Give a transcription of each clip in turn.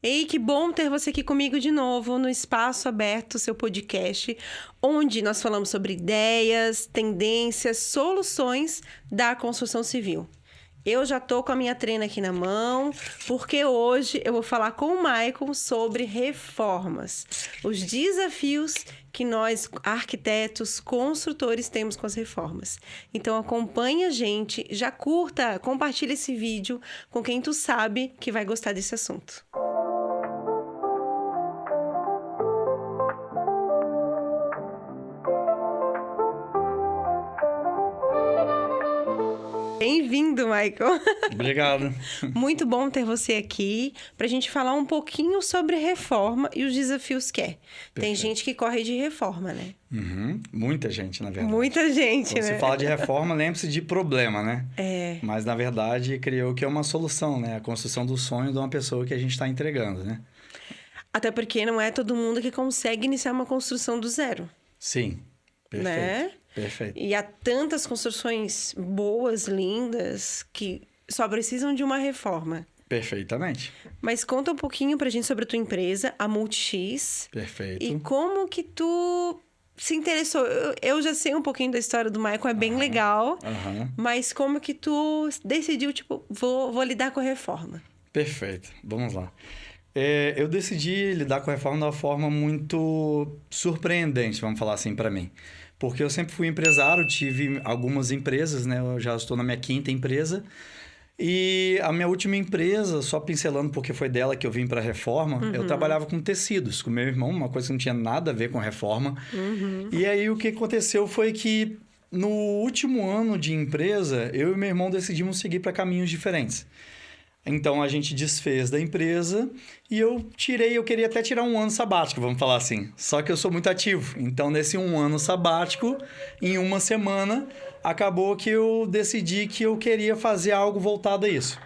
Ei, que bom ter você aqui comigo de novo no Espaço Aberto, seu podcast, onde nós falamos sobre ideias, tendências, soluções da construção civil. Eu já tô com a minha trena aqui na mão, porque hoje eu vou falar com o Michael sobre reformas. Os desafios que nós, arquitetos, construtores, temos com as reformas. Então acompanha a gente, já curta, compartilha esse vídeo com quem tu sabe que vai gostar desse assunto. Bem-vindo, Michael. Obrigado. Muito bom ter você aqui para a gente falar um pouquinho sobre reforma e os desafios que é. Tem Perfeito. gente que corre de reforma, né? Muita gente, na verdade. Muita gente, Quando né? você fala de reforma, lembre-se de problema, né? É. Mas, na verdade, criou que é uma solução, né? A construção do sonho de uma pessoa que a gente está entregando, né? Até porque não é todo mundo que consegue iniciar uma construção do zero. Sim. Perfeito. Né? Perfeito. E há tantas construções boas, lindas, que só precisam de uma reforma. Perfeitamente. Mas conta um pouquinho pra gente sobre a tua empresa, a Multix. Perfeito. E como que tu se interessou? Eu já sei um pouquinho da história do Michael, é bem legal. Mas como que tu decidiu, tipo, vou lidar com a reforma? Perfeito. Vamos lá. Eu decidi lidar com a reforma de uma forma muito surpreendente, vamos falar assim, para mim. Porque eu sempre fui empresário, tive algumas empresas, né? Eu já estou na minha 5ª empresa. E a minha última empresa, só pincelando porque foi dela que eu vim para a reforma, eu trabalhava com tecidos, com meu irmão, uma coisa que não tinha nada a ver com reforma. E aí o que aconteceu foi que no último ano de empresa, eu e meu irmão decidimos seguir para caminhos diferentes. Então, a gente desfez da empresa e eu queria até tirar um ano sabático, vamos falar assim. Só que eu sou muito ativo. Então, nesse um ano sabático, em uma semana, acabou que eu decidi que eu queria fazer algo voltado a isso.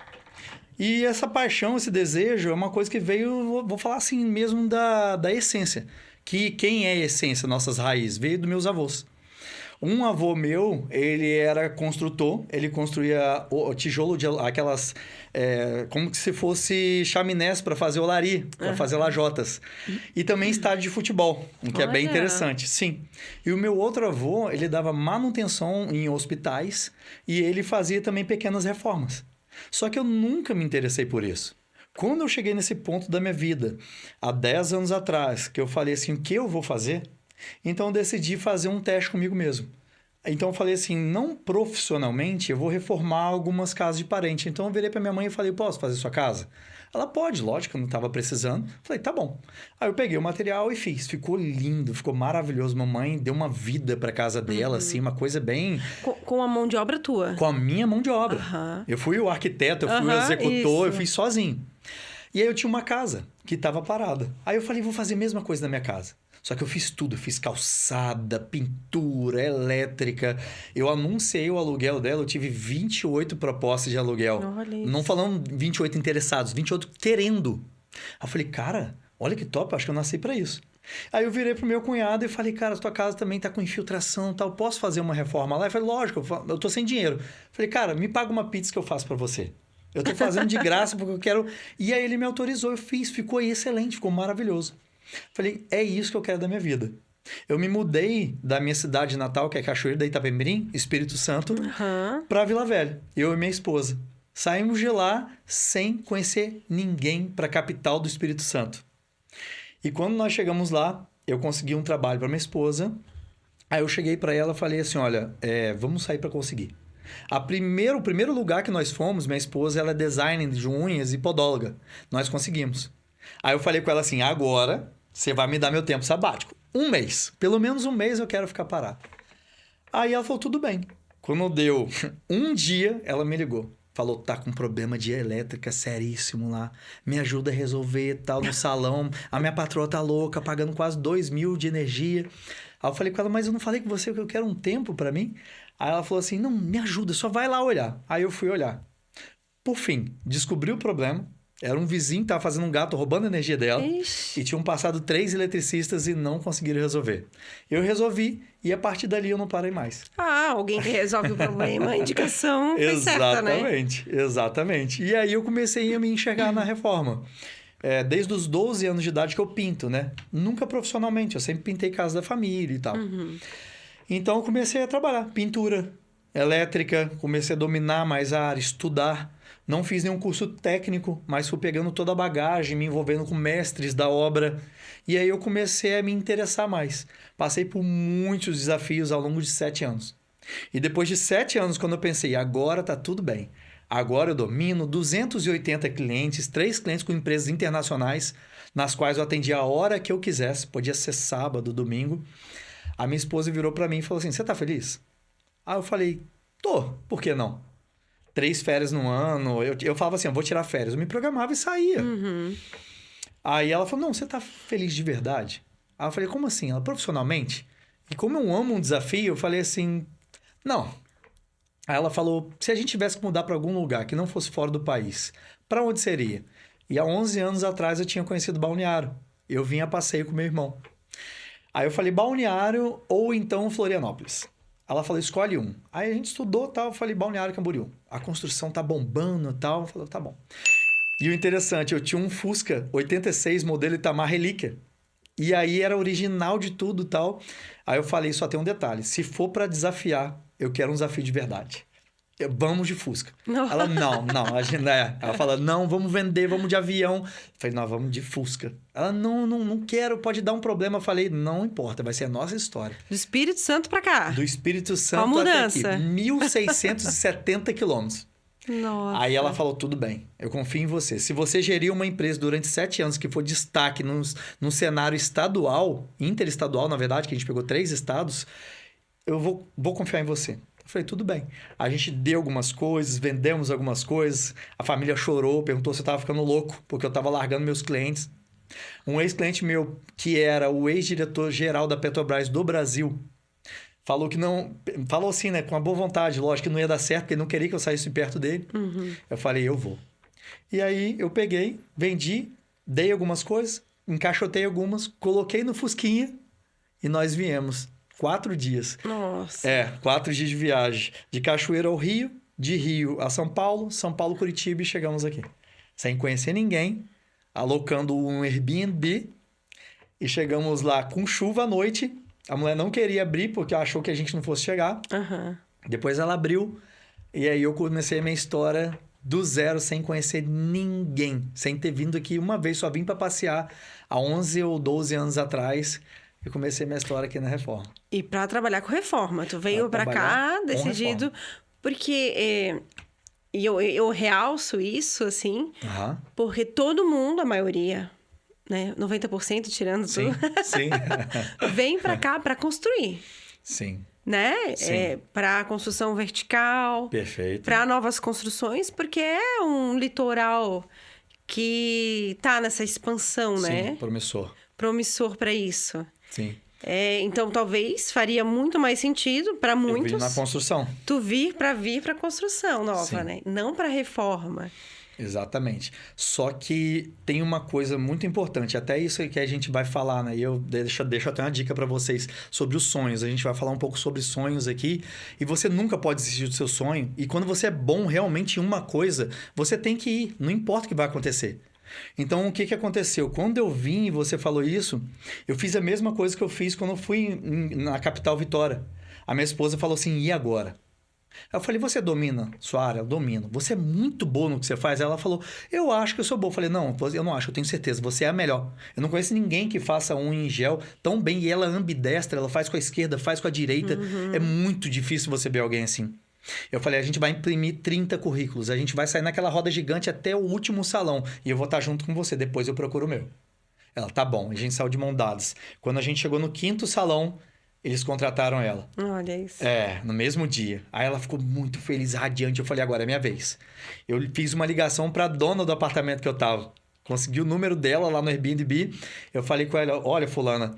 E essa paixão, esse desejo, é uma coisa que veio, vou falar assim mesmo, da essência. Que quem é a essência, nossas raízes? Veio dos meus avós. Um avô meu, ele era construtor, ele construía o tijolo de aquelas, como se fosse chaminés para fazer olaria, para fazer lajotas. E também estádio de futebol, o que é bem interessante, sim. E o meu outro avô, ele dava manutenção em hospitais e ele fazia também pequenas reformas. Só que eu nunca me interessei por isso. Quando eu cheguei nesse ponto da minha vida, há 10 anos atrás, que eu falei assim, o que eu vou fazer? Então, eu decidi fazer um teste comigo mesmo. Então, eu falei assim, não profissionalmente, eu vou reformar algumas casas de parente. Então, eu virei para minha mãe e falei, posso fazer sua casa? Ela pode, lógico, eu não estava precisando. Falei, tá bom. Aí, eu peguei o material e fiz. Ficou lindo, ficou maravilhoso. Mamãe deu uma vida para a casa dela, assim, uma coisa bem... Com a mão de obra tua? Com a minha mão de obra. Eu fui o arquiteto, eu fui o executor, eu fiz sozinho. E aí, eu tinha uma casa que estava parada. Aí, eu falei, vou fazer a mesma coisa na minha casa. Só que eu fiz tudo, eu fiz calçada, pintura, elétrica. Eu anunciei o aluguel dela, eu tive 28 propostas de aluguel. Não falando 28 interessados, 28 querendo. Aí eu falei, cara, olha que top, acho que eu nasci pra isso. Aí eu virei pro meu cunhado e falei, cara, tua casa também tá com infiltração e tal, posso fazer uma reforma lá? Ele falou, lógico, eu tô sem dinheiro. Falei, cara, me paga uma pizza que eu faço pra você. Eu tô fazendo de graça porque eu quero... E aí ele me autorizou, eu fiz, ficou excelente, ficou maravilhoso. Falei, é isso que eu quero da minha vida. Eu me mudei da minha cidade natal, que é Cachoeira da Itapemirim, Espírito Santo, para Vila Velha. Eu e minha esposa. Saímos de lá sem conhecer ninguém para a capital do Espírito Santo. E quando nós chegamos lá, eu consegui um trabalho para minha esposa. Aí eu cheguei para ela e falei assim, olha, vamos sair para conseguir. O primeiro lugar que nós fomos, minha esposa, ela é designer de unhas e podóloga. Nós conseguimos. Aí eu falei com ela assim, agora você vai me dar meu tempo sabático. 1 mês. Pelo menos 1 mês eu quero ficar parado. Aí ela falou, tudo bem. Quando deu um dia, ela me ligou. Falou, tá com problema de elétrica seríssimo lá. Me ajuda a resolver tal no salão. A minha patroa tá louca, pagando quase 2.000 de energia. Aí eu falei com ela, mas eu não falei com você que eu quero um tempo pra mim? Aí ela falou assim, não, me ajuda, só vai lá olhar. Aí eu fui olhar. Por fim, descobri o problema. Era um vizinho que tava fazendo um gato roubando a energia dela. Ixi. E tinham passado 3 eletricistas e não conseguiram resolver. Eu resolvi e a partir dali eu não parei mais. Ah, alguém que resolve o problema, a indicação foi certa, né? Exatamente. E aí eu comecei a me enxergar na reforma. desde os 12 anos de idade que eu pinto, né? Nunca profissionalmente, eu sempre pintei casa da família e tal. Então, eu comecei a trabalhar pintura elétrica, comecei a dominar mais a área, estudar. Não fiz nenhum curso técnico, mas fui pegando toda a bagagem, me envolvendo com mestres da obra. E aí eu comecei a me interessar mais. Passei por muitos desafios ao longo de 7 anos. E depois de 7 anos, quando eu pensei, agora tá tudo bem. Agora eu domino 280 clientes, 3 clientes com empresas internacionais, nas quais eu atendia a hora que eu quisesse. Podia ser sábado, domingo. A minha esposa virou para mim e falou assim, você tá feliz? Aí eu falei, tô, por que não? 3 férias no ano, eu falava assim, eu vou tirar férias. Eu me programava e saía. Aí ela falou, não, você tá feliz de verdade? Aí eu falei, como assim? Ela, profissionalmente? E como eu amo um desafio, eu falei assim, não. Aí ela falou, se a gente tivesse que mudar para algum lugar que não fosse fora do país, para onde seria? E há 11 anos atrás eu tinha conhecido Balneário. Eu vinha a passeio com meu irmão. Aí eu falei, Balneário ou então Florianópolis. Ela falou, escolhe um. Aí a gente estudou, tal, eu falei, Balneário Camboriú. A construção tá bombando e tal. Eu falei, tá bom. E o interessante, eu tinha um Fusca 86, modelo Itamar Relíquia. E aí era original de tudo e tal. Aí eu falei, só tem um detalhe. Se for para desafiar, eu quero um desafio de verdade. Vamos de Fusca. Não. Ela, não. A gente, Ela fala, não, vamos vender, vamos de avião. Eu falei, não, vamos de Fusca. Ela, não quero, pode dar um problema. Eu falei, não importa, vai ser a nossa história. Do Espírito Santo para cá. Do Espírito Santo até aqui. 1.670 quilômetros. Nossa. Aí ela falou, tudo bem, eu confio em você. Se você gerir uma empresa durante 7 anos que for destaque num cenário estadual, interestadual, na verdade, que a gente pegou 3 estados, eu vou confiar em você. Eu falei, tudo bem. A gente deu algumas coisas, vendemos algumas coisas, a família chorou, perguntou se eu estava ficando louco, porque eu estava largando meus clientes. Um ex-cliente meu, que era o ex-diretor-geral da Petrobras do Brasil, falou que não... Falou assim, né? Com uma boa vontade. Lógico que não ia dar certo, porque ele não queria que eu saísse perto dele. Eu falei, eu vou. E aí, eu peguei, vendi, dei algumas coisas, encaixotei algumas, coloquei no Fusquinha e nós viemos. 4 dias. Nossa. 4 dias de viagem. De Cachoeira ao Rio, de Rio a São Paulo, Curitiba e chegamos aqui. Sem conhecer ninguém, alocando um Airbnb e chegamos lá com chuva à noite. A mulher não queria abrir porque achou que a gente não fosse chegar. Depois ela abriu e aí eu comecei a minha história do zero, sem conhecer ninguém. Sem ter vindo aqui uma vez, só vim para passear há 11 ou 12 anos atrás. Eu comecei minha história aqui na Reforma. E para trabalhar com reforma. Tu veio para cá decidido... Porque eu realço isso, assim, porque todo mundo, a maioria... Né? 90% tirando tudo. Sim. Vem para cá para construir. Sim. Né? Para construção vertical. Perfeito. Para novas construções, porque é um litoral que tá nessa expansão, né? Sim, promissor. Promissor para isso. Sim. Então, talvez faria muito mais sentido para muitos... Eu vim na construção. Tu vir para construção nova, né? Não para reforma. Exatamente. Só que tem uma coisa muito importante, até isso que a gente vai falar, né? E eu deixo até uma dica para vocês sobre os sonhos. A gente vai falar um pouco sobre sonhos aqui. E você nunca pode desistir do seu sonho. E quando você é bom realmente em uma coisa, você tem que ir. Não importa o que vai acontecer. Então, o que aconteceu? Quando eu vim e você falou isso, eu fiz a mesma coisa que eu fiz quando eu fui na capital Vitória. A minha esposa falou assim, e agora? Eu falei, você domina sua área? Eu domino. Você é muito boa no que você faz? Ela falou, eu acho que eu sou boa. Eu falei, não, eu não acho, eu tenho certeza, você é a melhor. Eu não conheço ninguém que faça unha em gel tão bem. E ela é ambidestra, ela faz com a esquerda, faz com a direita. É muito difícil você ver alguém assim. Eu falei, a gente vai imprimir 30 currículos. A gente vai sair naquela roda gigante até o último salão. E eu vou estar junto com você, depois eu procuro o meu. Ela, tá bom. A gente saiu de mão dadas. Quando a gente chegou no 5º salão, eles contrataram ela. Olha isso. No mesmo dia. Aí ela ficou muito feliz, radiante. Eu falei, agora é minha vez. Eu fiz uma ligação para a dona do apartamento que eu tava. Consegui o número dela lá no Airbnb. Eu falei com ela, olha, fulana,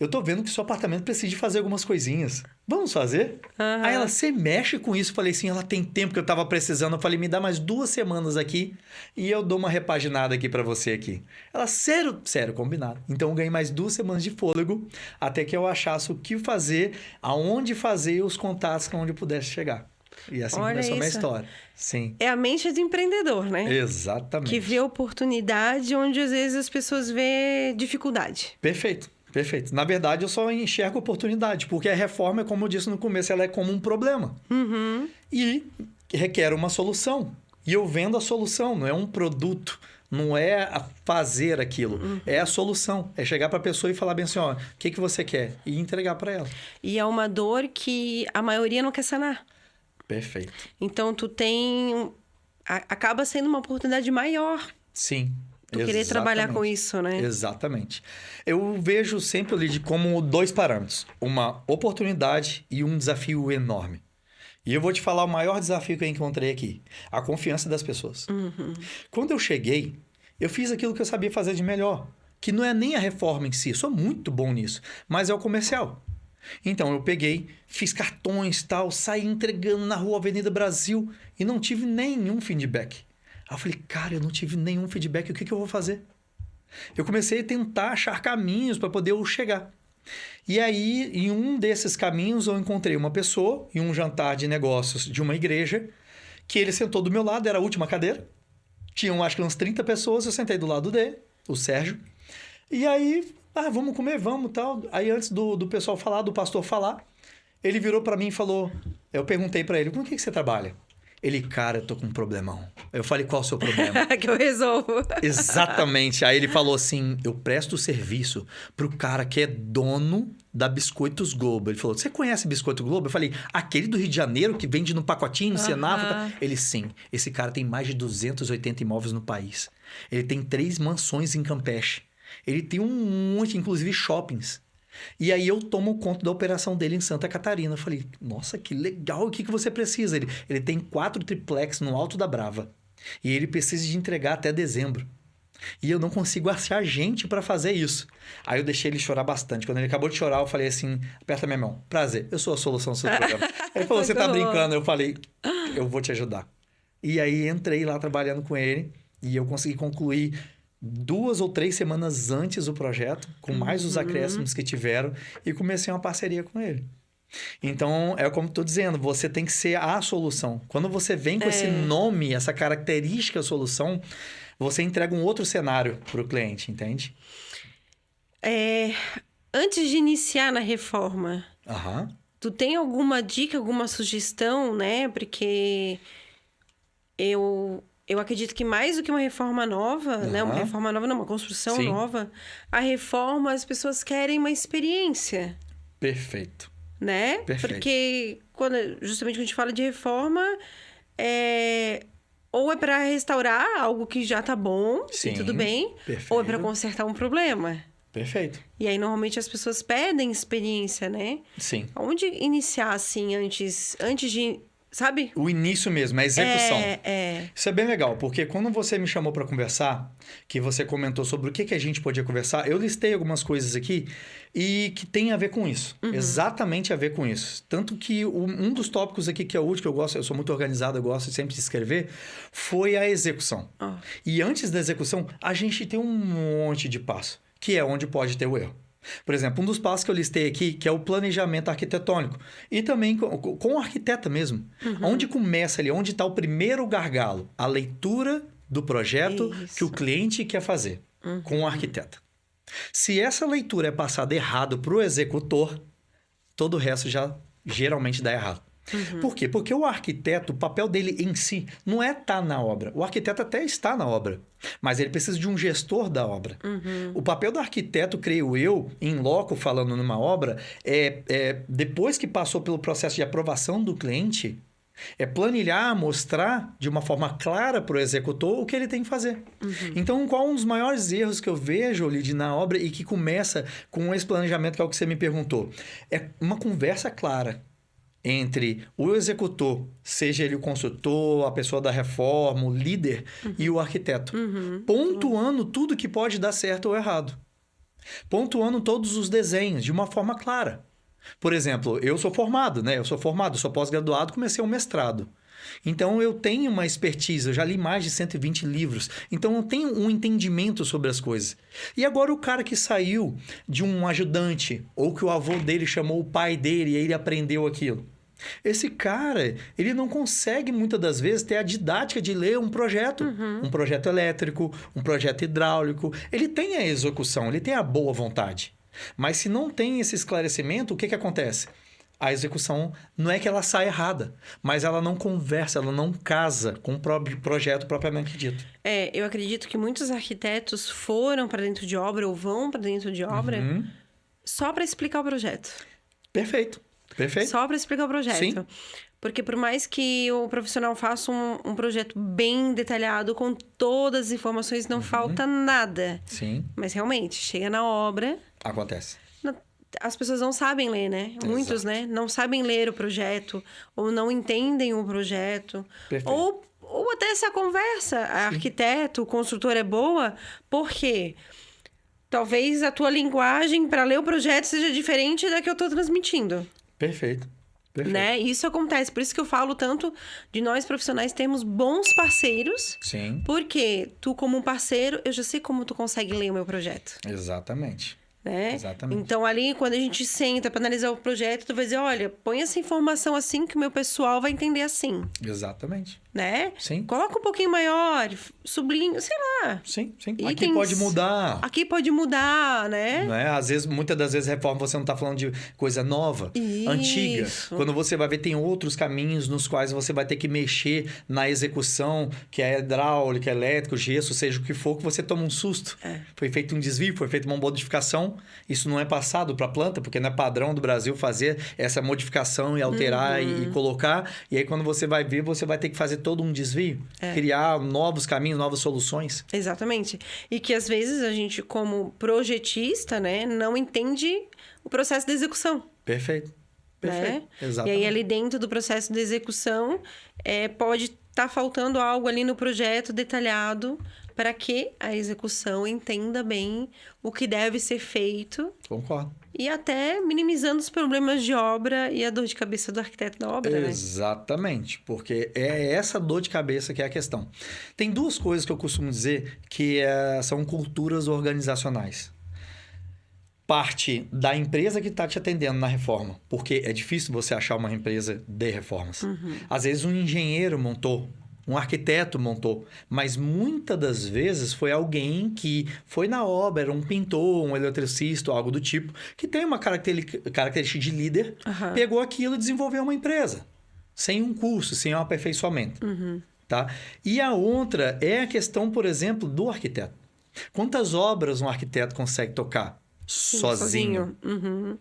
eu tô vendo que seu apartamento precisa de fazer algumas coisinhas. Vamos fazer? Aí ela, você mexe com isso? Eu falei, sim, ela tem tempo que eu tava precisando. Eu falei, me dá mais 2 semanas aqui e eu dou uma repaginada aqui para você aqui. Ela, sério? Sério, combinado. Então eu ganhei mais 2 semanas de fôlego até que eu achasse o que fazer, aonde fazer os contatos onde eu pudesse chegar. E assim Olha começou a minha isso. história. Sim. É a mente do empreendedor, né? Exatamente. Que vê oportunidade onde às vezes as pessoas vê dificuldade. Perfeito, perfeito. Na verdade, eu só enxergo oportunidade, porque a reforma, como eu disse no começo, ela é como um problema. E requer uma solução. E eu vendo a solução, não é um produto, não é fazer aquilo, é a solução. É chegar para a pessoa e falar bem assim, ó, o que você quer? E entregar para ela. E é uma dor que a maioria não quer sanar. Perfeito. Então, tu tem... Acaba sendo uma oportunidade maior. Sim. Tu querer trabalhar com isso, né? Exatamente. Eu vejo sempre, Lid, como 2 parâmetros. Uma oportunidade e um desafio enorme. E eu vou te falar o maior desafio que eu encontrei aqui. A confiança das pessoas. Quando eu cheguei, eu fiz aquilo que eu sabia fazer de melhor. Que não é nem a reforma em si. Eu sou muito bom nisso. Mas é o comercial. Então, eu peguei, fiz cartões e tal, saí entregando na rua Avenida Brasil e não tive nenhum feedback. Aí eu falei, cara, eu não tive nenhum feedback, o que eu vou fazer? Eu comecei a tentar achar caminhos para poder eu chegar. E aí, em um desses caminhos, eu encontrei uma pessoa em um jantar de negócios de uma igreja, que ele sentou do meu lado, era a última cadeira. Tinham, acho que umas 30 pessoas, eu sentei do lado dele, o Sérgio. E aí... vamos comer, vamos, tal. Aí antes do pessoal falar, do pastor falar, ele virou para mim e falou... Eu perguntei para ele, com o que você trabalha? Ele, cara, eu tô com um problemão. Eu falei, qual é o seu problema? Que eu resolvo. Exatamente. Aí ele falou assim, eu presto serviço pro cara que é dono da Biscoitos Globo. Ele falou, você conhece Biscoito Globo? Eu falei, aquele do Rio de Janeiro que vende no pacotinho, no Senápolis? Ele, sim. Esse cara tem mais de 280 imóveis no país. Ele tem 3 mansões em Campeche. Ele tem um monte, inclusive shoppings. E aí eu tomo conta da operação dele em Santa Catarina. Eu falei, nossa, que legal, o que você precisa? Ele tem 4 triplex no Alto da Brava. E ele precisa de entregar até dezembro. E eu não consigo achar gente para fazer isso. Aí eu deixei ele chorar bastante. Quando ele acabou de chorar, eu falei assim, aperta minha mão. Prazer, eu sou a solução do seu problema. Ele falou, você tá brincando? Eu falei, eu vou te ajudar. E aí entrei lá trabalhando com ele. E eu consegui concluir 2 ou 3 semanas antes do projeto, com mais os acréscimos que tiveram, e comecei uma parceria com ele. Então, é como estou dizendo, você tem que ser a solução. Quando você vem com esse nome, essa característica solução, você entrega um outro cenário para o cliente, entende? Antes de iniciar na reforma, Aham. tu tem alguma dica, alguma sugestão, né? Porque eu acredito que mais do que uma reforma nova, né? Uma reforma nova não, uma construção Sim. nova. A reforma, as pessoas querem uma experiência, Perfeito. né? Perfeito. Porque justamente quando a gente fala de reforma, ou é para restaurar algo que já tá bom, Sim. e tudo bem, Perfeito. ou é para consertar um problema. Perfeito. E aí, normalmente, as pessoas pedem experiência, né? Sim. Onde iniciar, assim, antes de... Sabe? O início mesmo, a execução. É. Isso é bem legal, porque quando você me chamou para conversar, que você comentou sobre o que a gente podia conversar, eu listei algumas coisas aqui e que tem a ver com isso. Exatamente a ver com isso. Tanto que um dos tópicos aqui que é o último, que eu gosto, eu sou muito organizado, eu gosto sempre de escrever, foi a execução. E antes da execução, a gente tem um monte de passo, que é onde pode ter o erro. Por exemplo, um dos passos que eu listei aqui, que é o planejamento arquitetônico. E também com o arquiteto mesmo. Onde começa ali, onde está o primeiro gargalo? A leitura do projeto que o cliente quer fazer com o arquiteto. Se essa leitura é passada errado para o executor, todo o resto já geralmente dá errado. Por quê? Porque o arquiteto, o papel dele em si, não é estar na obra. O arquiteto até está na obra, mas ele precisa de um gestor da obra. O papel do arquiteto, creio eu, em loco, falando numa obra, depois que passou pelo processo de aprovação do cliente, é planilhar, mostrar de uma forma clara para o executor o que ele tem que fazer. Então, qual um dos maiores erros que eu vejo, Lid, na obra e que começa com esse planejamento, que é o que você me perguntou? É uma conversa clara entre o executor, seja ele o consultor, a pessoa da reforma, o líder, e o arquiteto. Pontuando tudo que pode dar certo ou errado. Pontuando todos os desenhos de uma forma clara. Por exemplo, eu sou formado, né? Eu sou pós-graduado, comecei um mestrado. Então, eu tenho uma expertise, eu já li mais de 120 livros. Então, eu tenho um entendimento sobre as coisas. E agora, o cara que saiu de um ajudante, ou que o avô dele chamou o pai dele e ele aprendeu aquilo. Esse cara, ele não consegue, muitas das vezes, ter a didática de ler um projeto. Um projeto elétrico, um projeto hidráulico. Ele tem a execução, ele tem a boa vontade. Mas se não tem esse esclarecimento, o que acontece? A execução não é que ela sai errada, mas ela não conversa, ela não casa com o projeto propriamente dito. Eu acredito que muitos arquitetos foram para dentro de obra ou vão para dentro de obra só para explicar o projeto. Perfeito. Só para explicar o projeto. Sim. Porque por mais que o profissional faça um projeto bem detalhado, com todas as informações, não falta nada. Sim. Mas realmente, chega na obra... Acontece. As pessoas não sabem ler, né? Exato. Muitos, né? Não sabem ler o projeto, ou não entendem o projeto. Perfeito. Ou até essa conversa. A arquiteto, o construtor é boa, porque talvez a tua linguagem para ler o projeto seja diferente da que eu estou transmitindo. Perfeito. Né? Isso acontece. Por isso que eu falo tanto de nós profissionais termos bons parceiros. Sim. Porque tu, como um parceiro, eu já sei como tu consegue ler o meu projeto. Exatamente. Né? Exatamente. Então, ali, quando a gente senta para analisar o projeto, tu vai dizer, olha, põe essa informação assim que o meu pessoal vai entender assim. Exatamente. Né? Sim. Coloca um pouquinho maior, sublinha, sei lá. Sim. Itens. Aqui pode mudar. Aqui pode mudar, né? Não é? Às vezes, muitas das vezes, reforma, você não está falando de coisa nova, antiga. Quando você vai ver, tem outros caminhos nos quais você vai ter que mexer na execução, que é hidráulica, elétrico, gesso, seja o que for, que você toma um susto. Foi feito um desvio, foi feita uma modificação. Isso não é passado para a planta, porque não é padrão do Brasil fazer essa modificação e alterar e colocar. E aí, quando você vai ver, você vai ter que fazer todo um desvio. Criar novos caminhos, novas soluções. Exatamente. E que, às vezes, a gente, como projetista, né, não entende o processo de execução. Perfeito. Né? Exatamente. E aí, ali dentro do processo de execução, pode estar faltando algo ali no projeto detalhado para que a execução entenda bem o que deve ser feito. Concordo. E até minimizando os problemas de obra e a dor de cabeça do arquiteto da obra, né? Exatamente, porque é essa dor de cabeça que é a questão. Tem duas coisas que eu costumo dizer que são culturas organizacionais. Parte da empresa que está te atendendo na reforma, porque é difícil você achar uma empresa de reformas. Às vezes um engenheiro montou, um arquiteto montou, mas muitas das vezes foi alguém que foi na obra, era um pintor, um eletricista, algo do tipo, que tem uma característica de líder, pegou aquilo e desenvolveu uma empresa, sem um curso, sem um aperfeiçoamento. Tá? E a outra é a questão, por exemplo, do arquiteto. Quantas obras um arquiteto consegue tocar? Sozinho.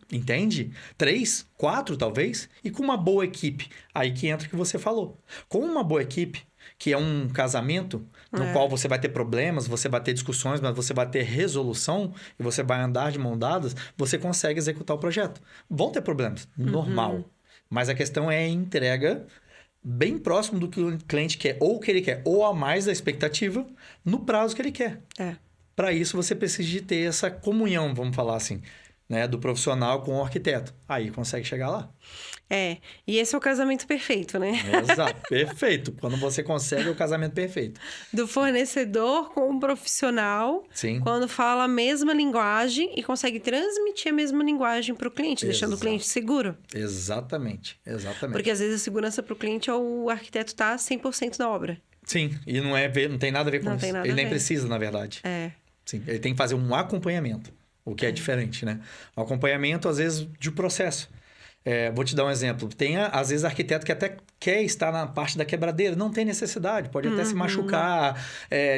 Entende? 3, 4 talvez, e com uma boa equipe. Aí que entra o que você falou. Com uma boa equipe, que é um casamento no qual você vai ter problemas, você vai ter discussões, mas você vai ter resolução e você vai andar de mão dadas, você consegue executar o projeto. Vão ter problemas, normal. Mas a questão é a entrega bem próximo do que o cliente quer, ou o que ele quer, ou a mais da expectativa, no prazo que ele quer. Para isso, você precisa de ter essa comunhão, vamos falar assim, né, do profissional com o arquiteto. Aí consegue chegar lá. E esse é o casamento perfeito, né? Exato, perfeito. Quando você consegue, é o casamento perfeito. Do fornecedor com o profissional, Sim. Quando fala a mesma linguagem e consegue transmitir a mesma linguagem para o cliente, deixando o cliente seguro. Exatamente. Porque às vezes a segurança para o cliente é o arquiteto estar 100% na obra. Sim, e não tem nada a ver com isso. Ele nem precisa, na verdade. Sim, ele tem que fazer um acompanhamento, o que é diferente, né? Um acompanhamento, às vezes, de processo. Vou te dar um exemplo. Tem, às vezes, arquiteto que até quer estar na parte da quebradeira. Não tem necessidade. Pode até se machucar,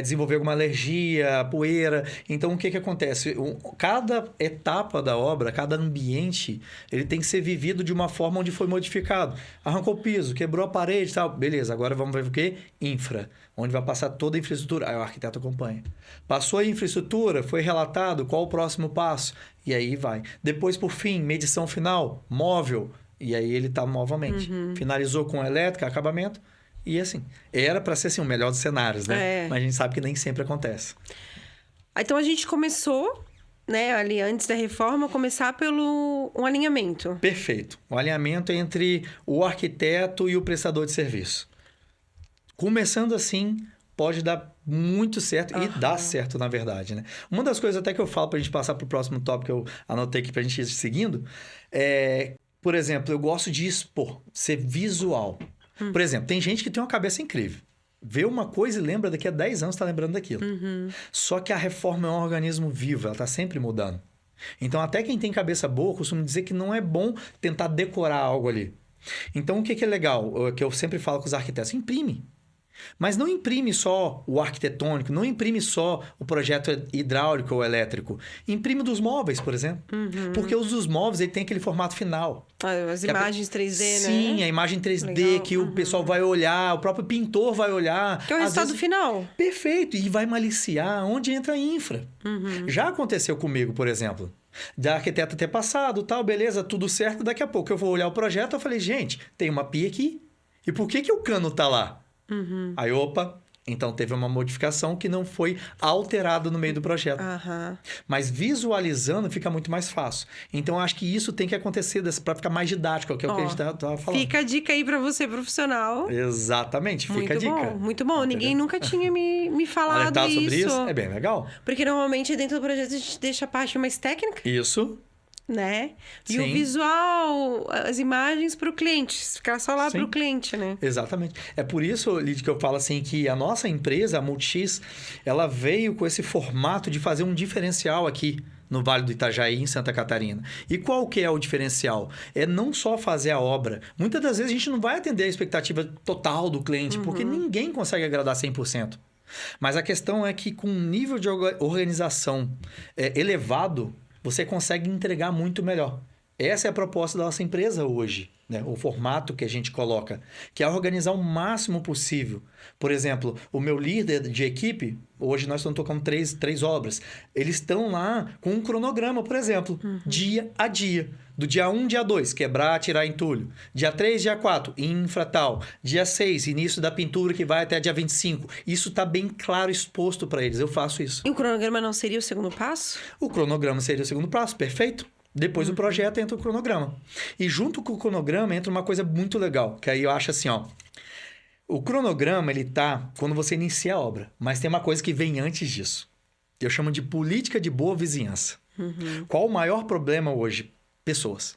desenvolver alguma alergia, poeira. Então, o que acontece? Cada etapa da obra, cada ambiente, ele tem que ser vivido de uma forma onde foi modificado. Arrancou o piso, quebrou a parede e tal. Beleza, agora vamos ver o quê? Infra. Onde vai passar toda a infraestrutura. Aí o arquiteto acompanha. Passou a infraestrutura, foi relatado qual o próximo passo. E aí vai. Depois, por fim, medição final, móvel. E aí ele está novamente. Finalizou com elétrica, acabamento. E assim, era para ser assim, o melhor dos cenários, né? Mas a gente sabe que nem sempre acontece. Então, a gente começou, né, ali antes da reforma, começar pelo um alinhamento. Perfeito. O alinhamento entre o arquiteto e o prestador de serviço. Começando assim, pode dar muito certo e dá certo, na verdade, né? Uma das coisas até que eu falo para a gente passar para o próximo tópico que eu anotei aqui para a gente ir seguindo, Por exemplo, eu gosto de expor, ser visual. Por exemplo, tem gente que tem uma cabeça incrível. Vê uma coisa e lembra daqui a 10 anos, está lembrando daquilo. Só que a reforma é um organismo vivo, ela está sempre mudando. Então, até quem tem cabeça boa, costuma dizer que não é bom tentar decorar algo ali. Então, o que é legal? Que eu sempre falo com os arquitetos, imprime. Mas não imprime só o arquitetônico, não imprime só o projeto hidráulico ou elétrico. Imprime dos móveis, por exemplo. Porque os dos móveis ele tem aquele formato final. As imagens 3D, né? Sim, a imagem 3D legal. Que o pessoal vai olhar, o próprio pintor vai olhar. Que é o resultado final. Perfeito. E vai maliciar onde entra a infra. Já aconteceu comigo, por exemplo. Da arquiteta ter passado, tal, beleza, tudo certo. Daqui a pouco eu vou olhar o projeto, eu falei, gente, tem uma pia aqui. E por que o cano tá lá? Aí, opa, então teve uma modificação que não foi alterada no meio do projeto. Mas visualizando fica muito mais fácil. Então, eu acho que isso tem que acontecer para ficar mais didático, que é o que a gente estava falando. Fica a dica aí para você, profissional. Exatamente, fica a dica. Muito bom. Ninguém nunca tinha me falado isso. Sobre isso. É bem legal. Porque normalmente dentro do projeto a gente deixa a parte mais técnica. Isso. Né? E o visual, as imagens para o cliente, ficar só lá para o cliente, né? Exatamente. É por isso, Lídia, que eu falo assim que a nossa empresa, a Multix, ela veio com esse formato de fazer um diferencial aqui no Vale do Itajaí, em Santa Catarina. E qual que é o diferencial? É não só fazer a obra. Muitas das vezes a gente não vai atender a expectativa total do cliente, porque ninguém consegue agradar 100%. Mas a questão é que com um nível de organização elevado, você consegue entregar muito melhor. Essa é a proposta da nossa empresa hoje, né? O formato que a gente coloca, que é organizar o máximo possível. Por exemplo, o meu líder de equipe, hoje nós estamos tocando três obras, eles estão lá com um cronograma, por exemplo, dia a dia. Do dia 1, dia 2, quebrar, tirar entulho. Dia 3, dia 4, infra tal. Dia 6, início da pintura que vai até dia 25. Isso está bem claro exposto para eles. Eu faço isso. E o cronograma não seria o segundo passo? O cronograma seria o segundo passo, perfeito. Depois do projeto entra o cronograma. E junto com o cronograma entra uma coisa muito legal, que aí eu acho assim, ó. O cronograma, ele tá quando você inicia a obra, mas tem uma coisa que vem antes disso. Eu chamo de política de boa vizinhança. Qual o maior problema hoje? Pessoas.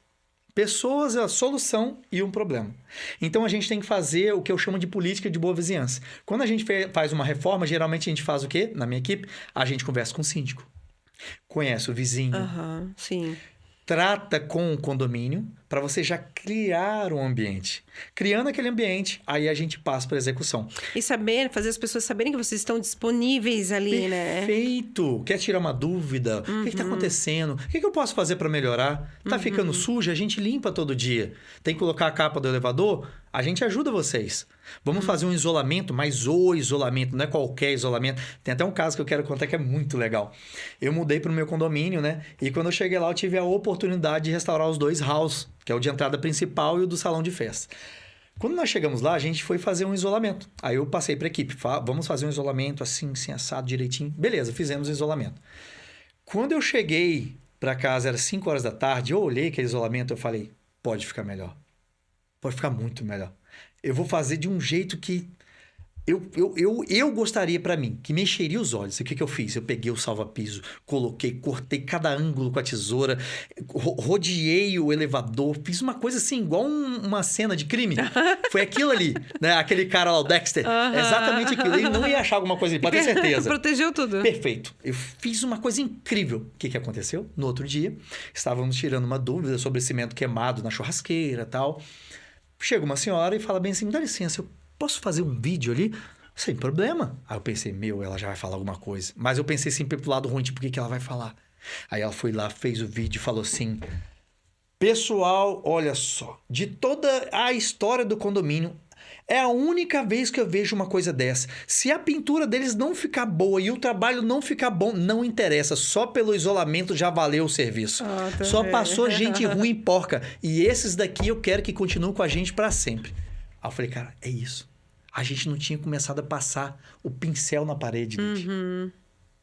Pessoas é a solução e um problema. Então, a gente tem que fazer o que eu chamo de política de boa vizinhança. Quando a gente faz uma reforma, geralmente a gente faz o quê? Na minha equipe, a gente conversa com o síndico. Conhece o vizinho. Sim. Trata com o condomínio para você já criar um ambiente. Criando aquele ambiente, aí a gente passa para a execução. E fazer as pessoas saberem que vocês estão disponíveis ali, né? Perfeito! Quer tirar uma dúvida? O que está acontecendo? O que eu posso fazer para melhorar? Tá ficando sujo? A gente limpa todo dia. Tem que colocar a capa do elevador? A gente ajuda vocês. Vamos fazer um isolamento, mas o isolamento, não é qualquer isolamento. Tem até um caso que eu quero contar que é muito legal. Eu mudei para o meu condomínio, né? E quando eu cheguei lá, eu tive a oportunidade de restaurar os 2 halls, que é o de entrada principal e o do salão de festa. Quando nós chegamos lá, a gente foi fazer um isolamento. Aí eu passei para a equipe, vamos fazer um isolamento assim, assado, direitinho. Beleza, fizemos o isolamento. Quando eu cheguei para casa, era 5 horas da tarde, eu olhei aquele isolamento, eu falei, pode ficar melhor. Pode ficar muito melhor. Eu vou fazer de um jeito que eu gostaria para mim, que me encheria os olhos. O que eu fiz? Eu peguei o salva-piso, cortei cada ângulo com a tesoura, rodeei o elevador, fiz uma coisa assim, igual uma cena de crime. Foi aquilo ali, né? Aquele cara lá, o Dexter. É exatamente aquilo. Ele não ia achar alguma coisa ali, pode ter certeza. Protegeu tudo. Perfeito. Eu fiz uma coisa incrível. O que aconteceu? No outro dia, estávamos tirando uma dúvida sobre cimento queimado na churrasqueira e tal. Chega uma senhora e fala bem assim, dá licença, eu posso fazer um vídeo ali? Sem problema. Aí eu pensei, ela já vai falar alguma coisa. Mas eu pensei sempre pro lado ruim, tipo, o que ela vai falar? Aí ela foi lá, fez o vídeo e falou assim, pessoal, olha só, de toda a história do condomínio, é a única vez que eu vejo uma coisa dessa. Se a pintura deles não ficar boa e o trabalho não ficar bom, não interessa. Só pelo isolamento já valeu o serviço. Só passou gente ruim e porca. E esses daqui eu quero que continuem com a gente para sempre. Aí eu falei, cara, é isso. A gente não tinha começado a passar o pincel na parede.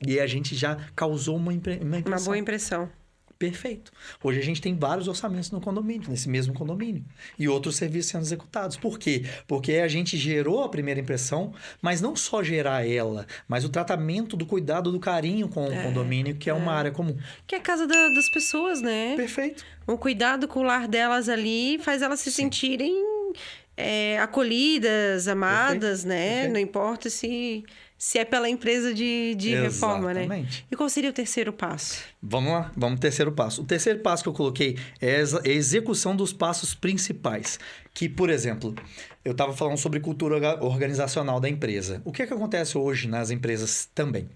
E a gente já causou uma impressão. Uma boa impressão. Perfeito. Hoje a gente tem vários orçamentos no condomínio, nesse mesmo condomínio. E outros serviços sendo executados. Por quê? Porque a gente gerou a primeira impressão, mas não só gerar ela, mas o tratamento do cuidado, do carinho com o condomínio, que é uma área comum. Que é a casa das pessoas, né? Perfeito. O cuidado com o lar delas ali faz elas se sentirem acolhidas, amadas, né? Perfeito. Não importa se é pela empresa de reforma, né? Exatamente. E qual seria o terceiro passo? Vamos lá, vamos ao terceiro passo. O terceiro passo que eu coloquei é a execução dos passos principais. Que, por exemplo, eu estava falando sobre cultura organizacional da empresa. O que é que acontece hoje nas empresas também?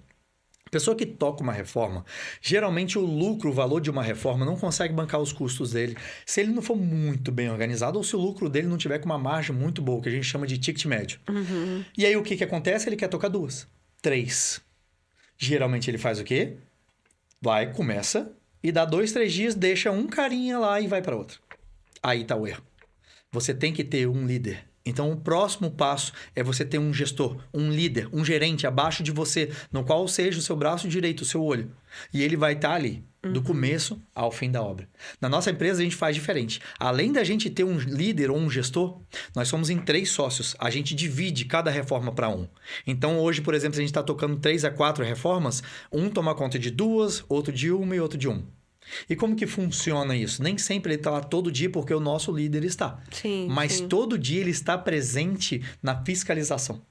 A pessoa que toca uma reforma, geralmente o lucro, o valor de uma reforma não consegue bancar os custos dele se ele não for muito bem organizado ou se o lucro dele não tiver com uma margem muito boa, que a gente chama de ticket médio. Uhum. E aí o que acontece? Ele quer tocar 2, 3. Geralmente ele faz o quê? Vai, começa e dá 2, 3 dias, deixa um carinha lá e vai para outro. Aí tá o erro. Você tem que ter um líder. Então, o próximo passo é você ter um gestor, um líder, um gerente abaixo de você, no qual seja o seu braço direito, o seu olho. E ele vai estar ali, do começo ao fim da obra. Na nossa empresa, a gente faz diferente. Além da gente ter um líder ou um gestor, nós somos em 3 sócios. A gente divide cada reforma para um. Então, hoje, por exemplo, se a gente está tocando 3 a 4 reformas, um toma conta de 2, outro de 1 e outro de 1. E como que funciona isso? Nem sempre ele está lá todo dia porque o nosso líder está. Sim, mas todo dia ele está presente na fiscalização.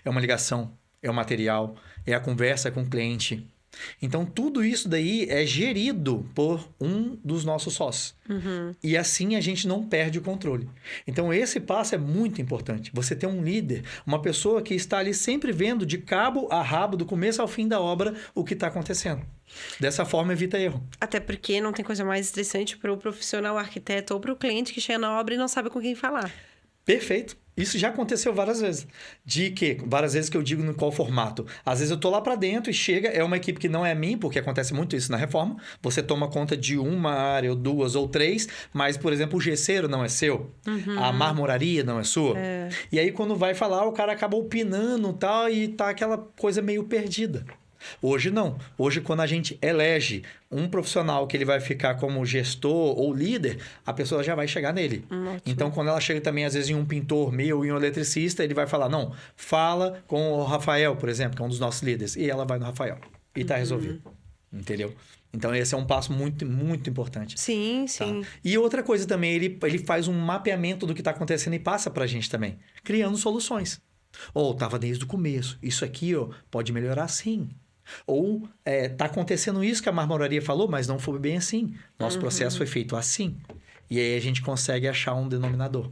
É uma ligação, é o material, é a conversa com o cliente. Então, tudo isso daí é gerido por um dos nossos sócios. Uhum. E assim a gente não perde o controle. Então, esse passo é muito importante. Você ter um líder, uma pessoa que está ali sempre vendo de cabo a rabo, do começo ao fim da obra, o que está acontecendo. Dessa forma, evita erro. Até porque não tem coisa mais estressante para o profissional arquiteto ou para o cliente que chega na obra e não sabe com quem falar. Perfeito. Isso já aconteceu várias vezes. De quê? Várias vezes que eu digo no qual formato. Às vezes eu tô lá para dentro e chega, é uma equipe que não é minha, porque acontece muito isso na reforma. Você toma conta de uma área, ou 2 ou 3, mas, por exemplo, o gesseiro não é seu. Uhum. A marmoraria não é sua. É. E aí, quando vai falar, o cara acaba opinando tal, e tá aquela coisa meio perdida. Hoje não. Hoje, quando a gente elege um profissional que ele vai ficar como gestor ou líder, a pessoa já vai chegar nele. Ótimo. Então, quando ela chega também, às vezes, em um pintor meu, em um eletricista, ele vai falar, não, fala com o Rafael, por exemplo, que é um dos nossos líderes. E ela vai no Rafael. E tá resolvido. Entendeu? Então, esse é um passo muito, muito importante. Sim, sim. Tá? E outra coisa também, ele faz um mapeamento do que está acontecendo e passa para a gente também, criando soluções. Ou estava desde o começo. Isso aqui pode melhorar sim. Ou tá acontecendo isso que a marmoraria falou, mas não foi bem assim. Nosso processo foi feito assim. E aí a gente consegue achar um denominador.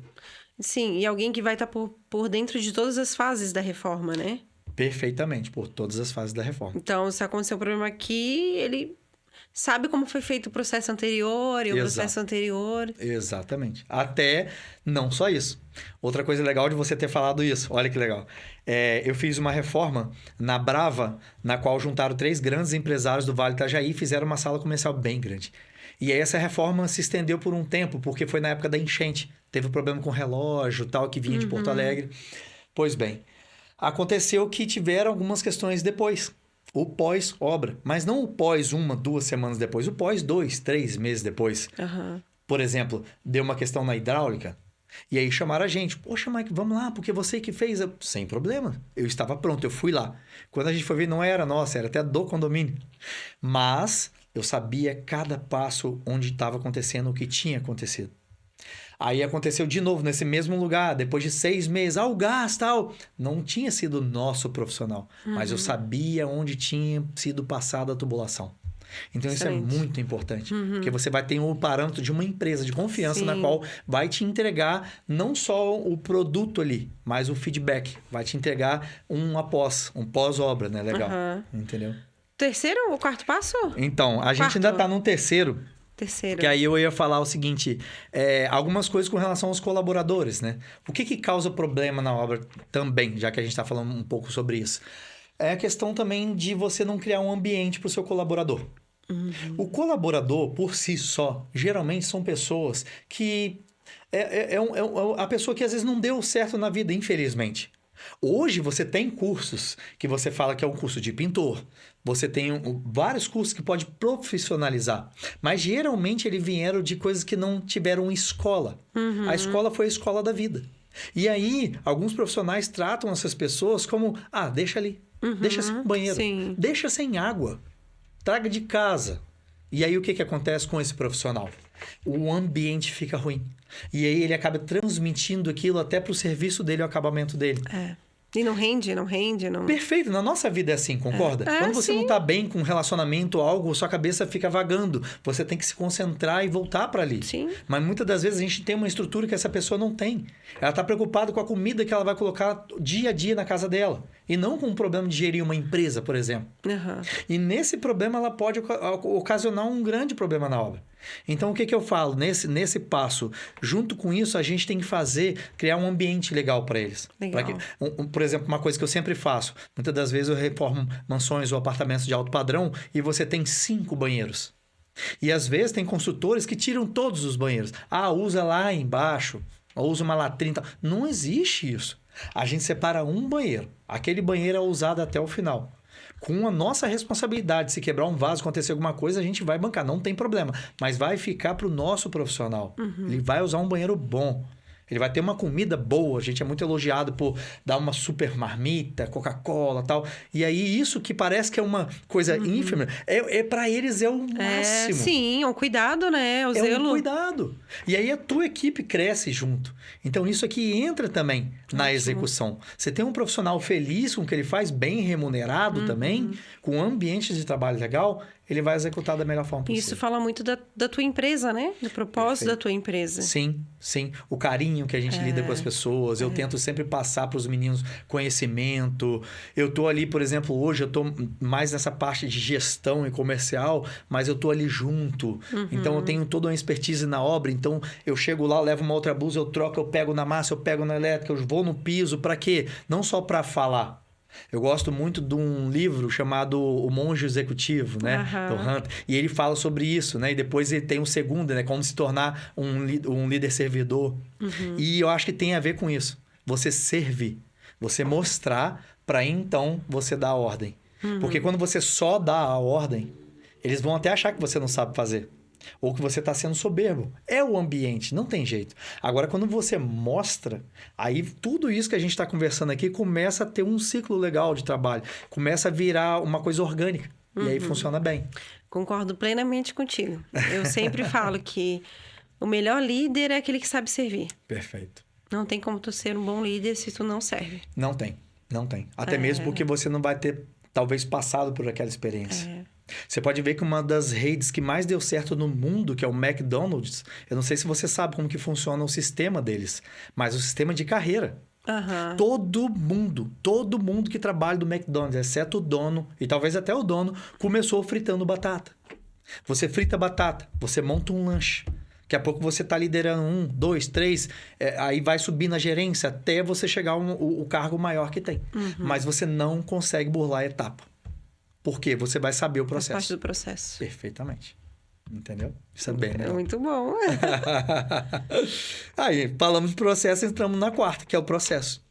Sim, e alguém que vai estar por dentro de todas as fases da reforma, né? Perfeitamente, por todas as fases da reforma. Então, se acontecer um problema aqui, ele sabe como foi feito o processo anterior e o processo anterior. Exatamente. Até não só isso. Outra coisa legal de você ter falado isso, olha que legal. Eu fiz uma reforma na Brava, na qual juntaram 3 grandes empresários do Vale do Itajaí e fizeram uma sala comercial bem grande. E aí essa reforma se estendeu por um tempo, porque foi na época da enchente. Teve um problema com o relógio tal, que vinha de Porto Alegre. Pois bem, aconteceu que tiveram algumas questões depois. O pós-obra. Mas não o pós 1, 2 semanas depois. O pós 2, 3 meses depois. Uhum. Por exemplo, deu uma questão na hidráulica. E aí chamaram a gente. Poxa, Mike, vamos lá, porque você que fez. Sem problema. Eu estava pronto, eu fui lá. Quando a gente foi ver, não era nossa, era até do condomínio. Mas eu sabia cada passo onde estava acontecendo, o que tinha acontecido. Aí aconteceu de novo nesse mesmo lugar, depois de 6 meses. O gás, tal. Não tinha sido nosso profissional, mas eu sabia onde tinha sido passada a tubulação. Então, Excelente. Isso é muito importante. Porque você vai ter um parâmetro de uma empresa de confiança na qual vai te entregar não só o produto ali, mas o feedback. Vai te entregar um pós-obra, né? Legal. Entendeu? Terceiro ou quarto passo? Então, a gente ainda está no terceiro. Terceiro. Que aí eu ia falar o seguinte, algumas coisas com relação aos colaboradores, né? O que causa problema na obra também, já que a gente está falando um pouco sobre isso? É a questão também de você não criar um ambiente para o seu colaborador. O colaborador, por si só, geralmente são pessoas que... a pessoa que às vezes não deu certo na vida, infelizmente. Hoje você tem cursos que você fala que é um curso de pintor. Você tem vários cursos que pode profissionalizar. Mas geralmente eles vieram de coisas que não tiveram escola. A escola foi a escola da vida. E aí, alguns profissionais tratam essas pessoas como... deixa ali. Deixa sem banheiro. Sim. Deixa sem água. Traga de casa. E aí, o que acontece com esse profissional? O ambiente fica ruim. E aí, ele acaba transmitindo aquilo até para o serviço dele, o acabamento dele. E não rende. Perfeito. Na nossa vida é assim, concorda? Quando você não tá bem com um relacionamento ou algo, sua cabeça fica vagando. Você tem que se concentrar e voltar para ali. Sim. Mas muitas das vezes a gente tem uma estrutura que essa pessoa não tem. Ela tá preocupada com a comida que ela vai colocar dia a dia na casa dela. E não com o problema de gerir uma empresa, por exemplo. E nesse problema ela pode ocasionar um grande problema na obra. Então, o que eu falo? Nesse passo, junto com isso, a gente tem que criar um ambiente legal para eles. Por exemplo, uma coisa que eu sempre faço. Muitas das vezes eu reformo mansões ou apartamentos de alto padrão e você tem 5 banheiros. E às vezes tem construtores que tiram todos os banheiros. Usa lá embaixo, ou usa uma latrina. Não existe isso. A gente separa um banheiro. Aquele banheiro é usado até o final. Com a nossa responsabilidade, se quebrar um vaso, acontecer alguma coisa, a gente vai bancar, não tem problema. Mas vai ficar para o nosso profissional. Ele vai usar um banheiro bom. Ele vai ter uma comida boa. A gente é muito elogiado por dar uma super marmita, Coca-Cola e tal. E aí, isso que parece que é uma coisa ínfima, para eles é o máximo. Sim, é um cuidado, né? Um cuidado. E aí, a tua equipe cresce junto. Então, isso aqui entra também na execução. Você tem um profissional feliz com o que ele faz, bem remunerado também, com um ambiente de trabalho legal, ele vai executar da melhor forma possível. Isso fala muito da tua empresa, né? Do propósito da tua empresa. Sim. O carinho que a gente lida com as pessoas. Eu tento sempre passar para os meninos conhecimento. Eu tô ali, por exemplo, hoje eu tô mais nessa parte de gestão e comercial, mas eu tô ali junto. Então, eu tenho toda uma expertise na obra. Então, eu chego lá, eu levo uma outra blusa, eu troco, eu pego na massa, eu pego na elétrica, eu vou no piso. Para quê? Não só para falar. Eu gosto muito de um livro chamado O Monge Executivo, né? Do Hunter. E ele fala sobre isso, né? E depois ele tem um segundo, né? Como se tornar um líder servidor. E eu acho que tem a ver com isso. Você servir. Você mostrar para então você dar a ordem. Porque quando você só dá a ordem, eles vão até achar que você não sabe fazer. Ou que você está sendo soberbo. É o ambiente, não tem jeito. Agora, quando você mostra, aí tudo isso que a gente está conversando aqui começa a ter um ciclo legal de trabalho. Começa a virar uma coisa orgânica. E aí funciona bem. Concordo plenamente contigo. Eu sempre falo que o melhor líder é aquele que sabe servir. Perfeito. Não tem como tu ser um bom líder se tu não serve. Não tem. Até mesmo porque você não vai ter, talvez, passado por aquela experiência. Você pode ver que uma das redes que mais deu certo no mundo, que é o McDonald's, eu não sei se você sabe como que funciona o sistema deles, mas o sistema de carreira. Todo mundo que trabalha do McDonald's, exceto o dono, e talvez até o dono, começou fritando batata. Você frita batata, você monta um lanche. Daqui a pouco você está liderando 1, 2, 3, aí vai subir na gerência até você chegar o cargo maior que tem. Mas você não consegue burlar a etapa. Porque você vai saber o processo. Faz parte do processo. Perfeitamente. Entendeu? Isso é bem legal. Muito bom. Aí, falamos de processo, entramos na quarta, que é o processo.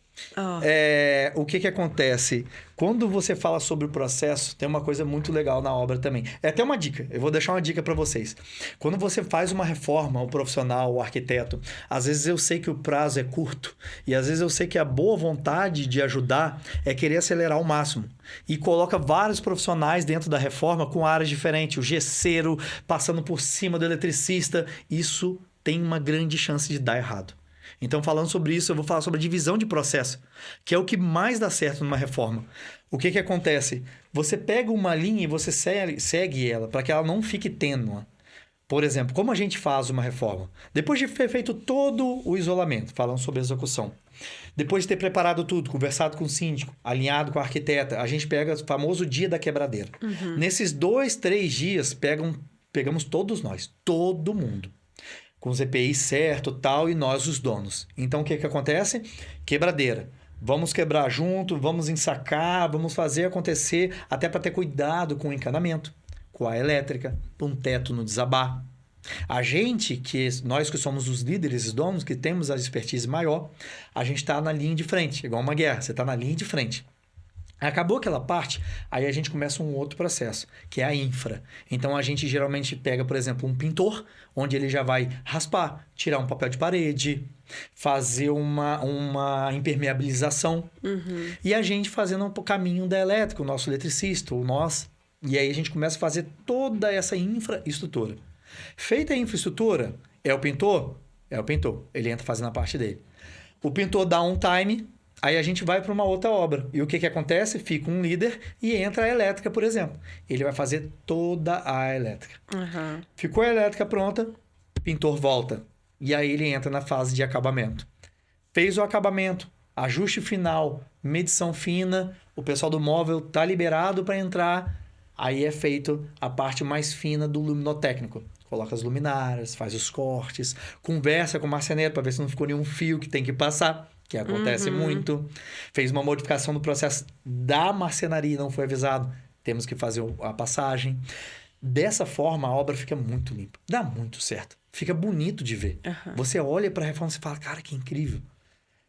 O que acontece? Quando você fala sobre o processo, tem uma coisa muito legal na obra também. É até uma dica. Eu vou deixar uma dica para vocês. Quando você faz uma reforma, o profissional, o arquiteto, às vezes eu sei que o prazo é curto. E às vezes eu sei que a boa vontade de ajudar é querer acelerar ao máximo. E coloca vários profissionais dentro da reforma com áreas diferentes. O gesseiro passando por cima do eletricista. Isso tem uma grande chance de dar errado. Então, falando sobre isso, eu vou falar sobre a divisão de processo, que é o que mais dá certo numa reforma. O que acontece? Você pega uma linha e você segue ela para que ela não fique tênua. Por exemplo, como a gente faz uma reforma? Depois de ter feito todo o isolamento, falando sobre a execução, depois de ter preparado tudo, conversado com o síndico, alinhado com a arquiteta, a gente pega o famoso dia da quebradeira. Nesses 2, 3 dias, pegamos todos nós, todo mundo. Com os EPIs certo, tal, e nós os donos. Então, o que acontece? Quebradeira. Vamos quebrar junto, vamos ensacar, vamos fazer acontecer, até para ter cuidado com o encanamento, com a elétrica, com o teto no desabar. Nós que somos os líderes, os donos, que temos a expertise maior, a gente está na linha de frente, igual uma guerra, você está na linha de frente. Acabou aquela parte, aí a gente começa um outro processo, que é a infra. Então, a gente geralmente pega, por exemplo, um pintor, onde ele já vai raspar, tirar um papel de parede, fazer uma impermeabilização. E a gente fazendo o caminho da elétrica, o nosso eletricista, ou nós. E aí, a gente começa a fazer toda essa infraestrutura. Feita a infraestrutura, é o pintor? É o pintor. Ele entra fazendo a parte dele. O pintor dá um time... Aí a gente vai para uma outra obra. E o que acontece? Fica um líder e entra a elétrica, por exemplo. Ele vai fazer toda a elétrica. Ficou a elétrica pronta, o pintor volta. E aí ele entra na fase de acabamento. Fez o acabamento, ajuste final, medição fina, o pessoal do móvel está liberado para entrar. Aí é feito a parte mais fina do luminotécnico. Coloca as luminárias, faz os cortes, conversa com o marceneiro para ver se não ficou nenhum fio que tem que passar. Que acontece muito. Fez uma modificação no processo da marcenaria, não foi avisado. Temos que fazer a passagem. Dessa forma, a obra fica muito limpa. Dá muito certo. Fica bonito de ver. Você olha para a reforma e fala, cara, que incrível.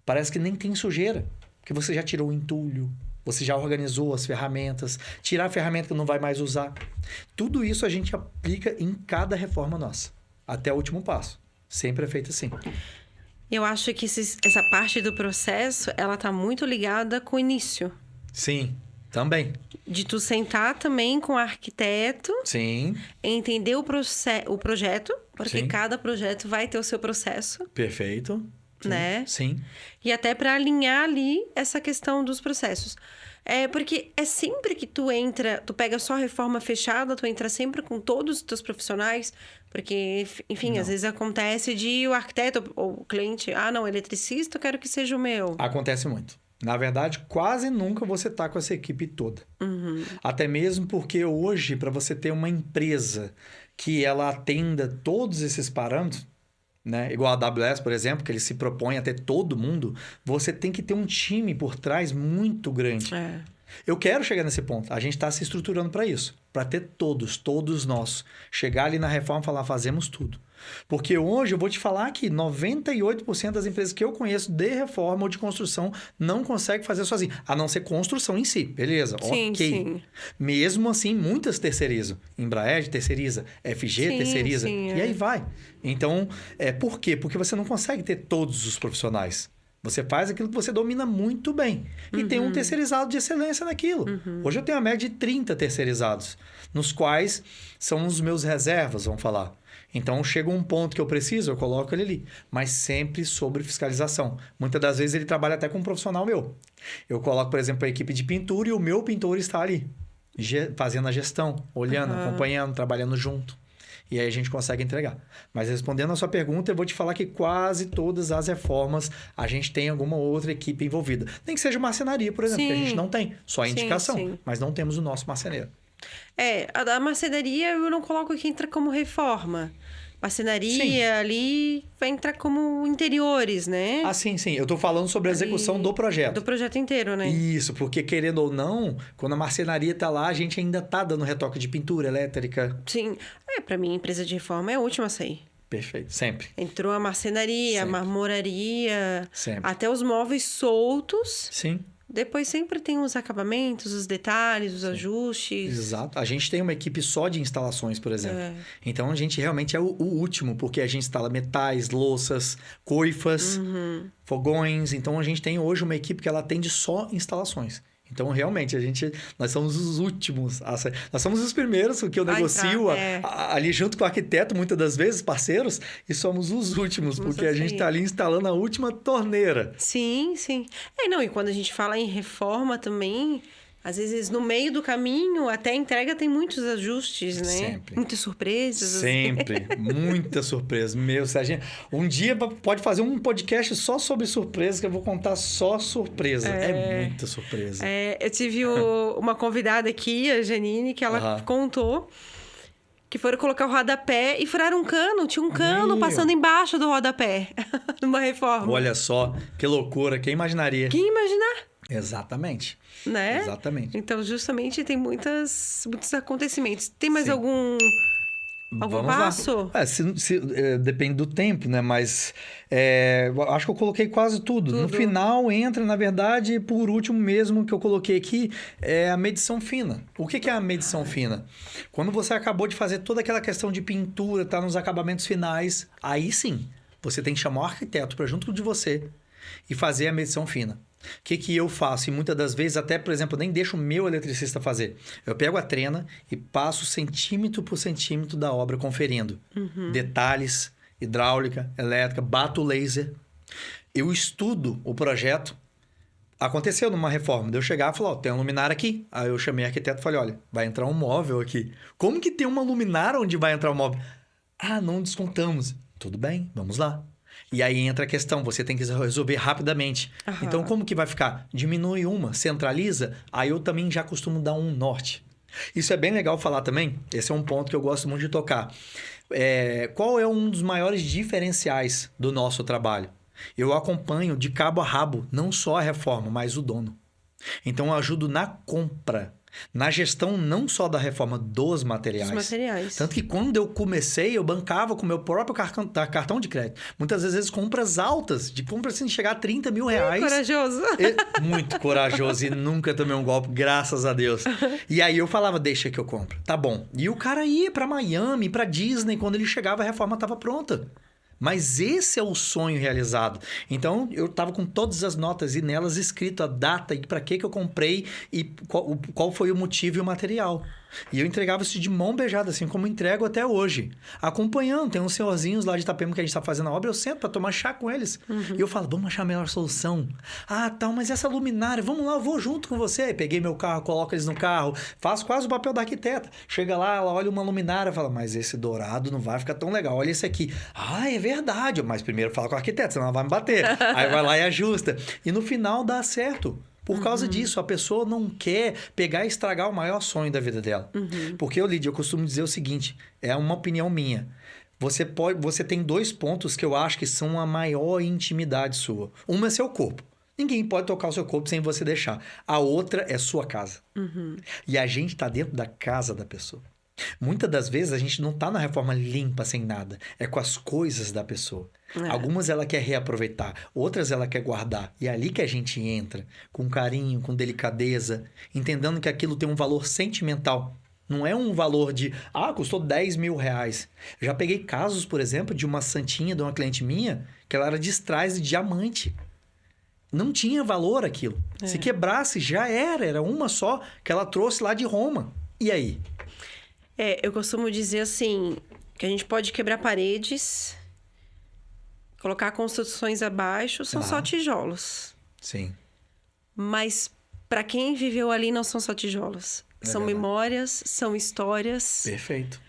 Parece que nem tem sujeira. Porque você já tirou o entulho. Você já organizou as ferramentas. Tirar a ferramenta que não vai mais usar. Tudo isso a gente aplica em cada reforma nossa. Até o último passo. Sempre é feito assim. Eu acho que essa parte do processo, ela tá muito ligada com o início. Sim, também. De tu sentar também com o arquiteto. Sim. Entender o projeto, porque Sim. cada projeto vai ter o seu processo. Perfeito. Sim. Né? Sim. E até para alinhar ali essa questão dos processos. Porque é sempre que tu pega só reforma fechada, tu entra sempre com todos os teus profissionais, porque, enfim, às vezes acontece de o arquiteto ou o cliente, não, eletricista, eu quero que seja o meu. Acontece muito. Na verdade, quase nunca você tá com essa equipe toda. Até mesmo porque hoje, para você ter uma empresa que ela atenda todos esses parâmetros, né? Igual a AWS, por exemplo, que ele se propõe a ter todo mundo, você tem que ter um time por trás muito grande. Eu quero chegar nesse ponto. A gente está se estruturando para isso. Para ter todos nós. Chegar ali na reforma e falar, fazemos tudo. Porque hoje eu vou te falar que 98% das empresas que eu conheço de reforma ou de construção não conseguem fazer sozinho. A não ser construção em si. Beleza, sim, ok. Sim. Mesmo assim, muitas terceirizam. Embraer terceiriza, FG terceiriza. Sim, e aí vai. Então, por quê? Porque você não consegue ter todos os profissionais. Você faz aquilo que você domina muito bem. E tem um terceirizado de excelência naquilo. Hoje eu tenho a média de 30 terceirizados, nos quais são os meus reservas, vamos falar. Então, chega um ponto que eu preciso, eu coloco ele ali. Mas sempre sobre fiscalização. Muitas das vezes ele trabalha até com um profissional meu. Eu coloco, por exemplo, a equipe de pintura e o meu pintor está ali, fazendo a gestão, olhando, acompanhando, trabalhando junto. E aí a gente consegue entregar. Mas respondendo a sua pergunta, eu vou te falar que quase todas as reformas a gente tem alguma outra equipe envolvida. Nem que seja marcenaria, por exemplo, que a gente não tem. Só a indicação. Mas não temos o nosso marceneiro. A marcenaria eu não coloco que entra como reforma. Marcenaria ali vai entrar como interiores, né? Sim. Eu tô falando sobre a execução do projeto. Do projeto inteiro, né? Isso, porque querendo ou não, quando a marcenaria tá lá, a gente ainda tá dando retoque de pintura elétrica. Sim. Pra mim, a empresa de reforma é a última a sair. Perfeito, sempre. Entrou a marcenaria, a marmoraria, sempre. Até os móveis soltos. Sim. Depois sempre tem os acabamentos, os detalhes, os ajustes. Exato. A gente tem uma equipe só de instalações, por exemplo. Então, a gente realmente é o último, porque a gente instala metais, louças, coifas, fogões. Então, a gente tem hoje uma equipe que ela atende só instalações. Então, realmente, nós somos os últimos. Nós somos os primeiros que eu negocio ali junto com o arquiteto, muitas das vezes, parceiros, e somos os últimos, porque a gente está ali instalando a última torneira. Sim. E quando a gente fala em reforma também, às vezes no meio do caminho, até a entrega tem muitos ajustes, né? Sempre. Muitas surpresas. Sempre. Muitas surpresas. Um dia pode fazer um podcast só sobre surpresas, que eu vou contar só surpresa. É muita surpresa. Eu tive uma convidada aqui, a Janine, que ela contou que foram colocar o rodapé e furaram um cano. Tinha um cano passando embaixo do rodapé, numa reforma. Olha só, que loucura. Quem imaginaria? Quem imaginar? Exatamente. Né? Exatamente. Então, justamente, tem muitos acontecimentos. Tem mais algum Algum Vamos passo? lá. Depende do tempo, né? Mas acho que eu coloquei quase tudo. No final, entra, na verdade, por último mesmo que eu coloquei aqui, é a medição fina. O que é a medição fina? Quando você acabou de fazer toda aquela questão de pintura, tá nos acabamentos finais, aí sim, você tem que chamar o arquiteto para junto de você e fazer a medição fina. O que eu faço? E muitas das vezes, até, por exemplo, nem deixo o meu eletricista fazer. Eu pego a trena e passo centímetro por centímetro da obra, conferindo detalhes, hidráulica, elétrica, bato o laser. Eu estudo o projeto. Aconteceu numa reforma, de eu chegar e falar, ó, tem um luminária aqui. Aí eu chamei o arquiteto e falei, olha, vai entrar um móvel aqui. Como que tem uma luminária onde vai entrar um móvel? Ah, não descontamos. Tudo bem, vamos lá. E aí entra a questão, você tem que resolver rapidamente. Então, como que vai ficar? Diminui uma, centraliza, aí eu também já costumo dar um norte. Isso é bem legal falar também, esse é um ponto que eu gosto muito de tocar. Qual é um dos maiores diferenciais do nosso trabalho? Eu acompanho de cabo a rabo, não só a reforma, mas o dono. Então, eu ajudo na compra. Na gestão não só da reforma, dos materiais. Tanto que quando eu comecei, eu bancava com o meu próprio cartão de crédito. Muitas vezes compras altas, de compras assim, chegar a 30 mil reais. Corajoso. Muito corajoso e nunca tomei um golpe, graças a Deus. E aí eu falava, deixa que eu compro. Tá bom. E o cara ia pra Miami, pra Disney, quando ele chegava a reforma estava pronta. Mas esse é o sonho realizado. Então, eu estava com todas as notas e nelas escrito a data e para que eu comprei e qual foi o motivo e o material. E eu entregava isso de mão beijada, assim como entrego até hoje. Acompanhando, tem uns senhorzinhos lá de Itapema que a gente está fazendo a obra, eu sento para tomar chá com eles. E eu falo, vamos achar a melhor solução. Ah, tal, mas essa luminária, vamos lá, eu vou junto com você. Aí peguei meu carro, coloco eles no carro, faço quase o papel da arquiteta. Chega lá, ela olha uma luminária e fala, mas esse dourado não vai ficar tão legal, olha esse aqui. Ah, é verdade, mas primeiro fala com a arquiteta, senão ela vai me bater. Aí vai lá e ajusta. E no final dá certo. Por causa disso, a pessoa não quer pegar e estragar o maior sonho da vida dela. Porque, Lídia, eu costumo dizer o seguinte, é uma opinião minha. Você tem 2 pontos que eu acho que são a maior intimidade sua. Uma é seu corpo. Ninguém pode tocar o seu corpo sem você deixar. A outra é sua casa. E a gente está dentro da casa da pessoa. Muitas das vezes a gente não está na reforma limpa, sem nada. É com as coisas da pessoa. Algumas ela quer reaproveitar, outras ela quer guardar. E é ali que a gente entra, com carinho, com delicadeza, entendendo que aquilo tem um valor sentimental. Não é um valor de, custou 10 mil reais. Já peguei casos, por exemplo, de uma santinha de uma cliente minha, que ela era de strass de diamante. Não tinha valor aquilo. Se quebrasse, já era uma só que ela trouxe lá de Roma. E aí? Eu costumo dizer assim, que a gente pode quebrar paredes, colocar construções abaixo, são só tijolos. Sim. Mas para quem viveu ali, não são só tijolos. São memórias, são histórias. Perfeito.